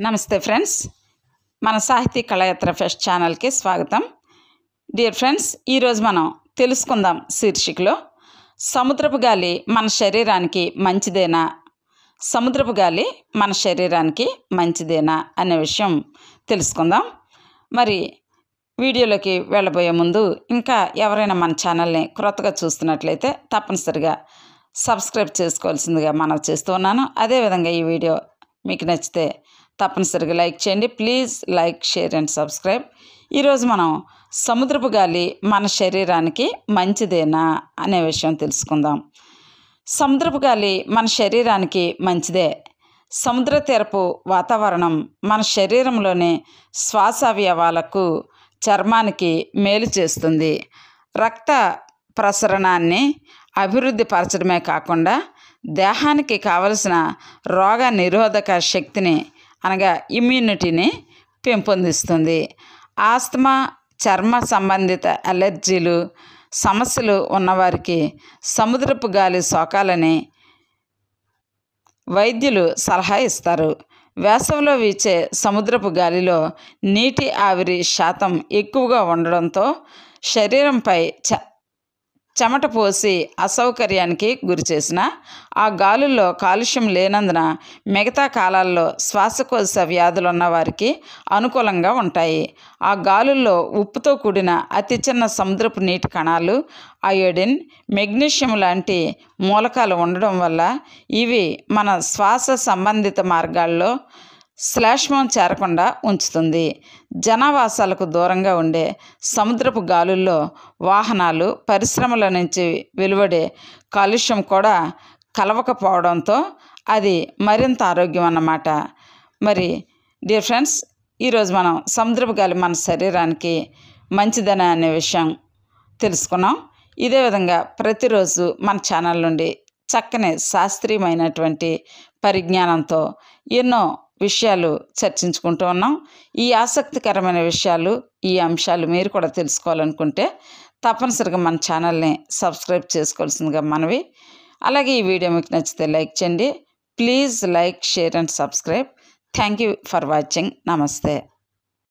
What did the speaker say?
నమస్తే ఫ్రెండ్స్, మన సాహితీ కళాయాత్ర ఫెస్ట్ ఛానల్కి స్వాగతం. డియర్ ఫ్రెండ్స్, ఈరోజు మనం తెలుసుకుందాం శీర్షికలో సముద్రపు గాలి మన శరీరానికి మంచిదేనా, సముద్రపు గాలి మన శరీరానికి మంచిదేనా అనే విషయం తెలుసుకుందాం. మరి వీడియోలోకి వెళ్ళబోయే ముందు ఇంకా ఎవరైనా మన ఛానల్ని క్రొత్తగా చూస్తున్నట్లయితే తప్పనిసరిగా సబ్స్క్రైబ్ చేసుకోవాల్సిందిగా మనవి చేస్తూ ఉన్నాను. అదేవిధంగా ఈ వీడియో మీకు నచ్చితే తప్పనిసరిగా లైక్ చేయండి. Please like, share and subscribe. ఈరోజు మనం సముద్రపు గాలి మన శరీరానికి మంచిదేనా అనే విషయం తెలుసుకుందాం. సముద్రపు గాలి మన శరీరానికి మంచిదే. సముద్ర తీరపు వాతావరణం మన శరీరంలోని శ్వాసావయవాలకు, చర్మానికి మేలు చేస్తుంది. రక్త ప్రసరణాన్ని అభివృద్ధి పరచడమే కాకుండా దేహానికి కావలసిన రోగ నిరోధక శక్తిని అనగా ఇమ్యూనిటీని పెంపొందిస్తుంది. ఆస్తమా, చర్మ సంబంధిత అలర్జీలు సమస్యలు ఉన్నవారికి సముద్రపు గాలి సోకాలని వైద్యులు సలహా ఇస్తారు. వేసవిలో వీచే సముద్రపు గాలిలో నీటి ఆవిరి శాతం ఎక్కువగా ఉండడంతో శరీరంపై చెమట పోసి అసౌకర్యానికి గురిచేసిన ఆ గాలుల్లో కాలుష్యం లేనందున మిగతా కాలాల్లో శ్వాసకోశ వ్యాధులు ఉన్న వారికి అనుకూలంగా ఉంటాయి. ఆ గాలుల్లో ఉప్పుతో కూడిన అతి చిన్న సముద్రపు నీటి కణాలు, అయోడిన్, మెగ్నీషియం లాంటి మూలకాలు ఉండడం వల్ల ఇవి మన శ్వాస సంబంధిత మార్గాల్లో శ్లేష్మం చేరకుండా ఉంచుతుంది. జనావాసాలకు దూరంగా ఉండే సముద్రపు గాలుల్లో వాహనాలు, పరిశ్రమల నుంచి వెలువడే కాలుష్యం కూడా కలవకపోవడంతో అది మరింత ఆరోగ్యం అన్నమాట. మరి డియర్ ఫ్రెండ్స్, ఈరోజు మనం సముద్రపు గాలి మన శరీరానికి మంచిదని అనే విషయం తెలుసుకున్నాం. ఇదే విధంగా ప్రతిరోజు మన ఛానల్ నుండి చక్కని శాస్త్రీయమైనటువంటి పరిజ్ఞానంతో ఎన్నో విషయాలు చర్చించుకుంటూ ఉన్నాం. ఈ ఆసక్తికరమైన విషయాలు, ఈ అంశాలు మీరు కూడా తెలుసుకోవాలనుకుంటే తప్పనిసరిగా మన ఛానల్ని సబ్స్క్రైబ్ చేసుకోవాల్సిందిగా మనవి. అలాగే ఈ వీడియో మీకు నచ్చితే లైక్ చేయండి. Please like, share and subscribe. Thank you for watching. నమస్తే.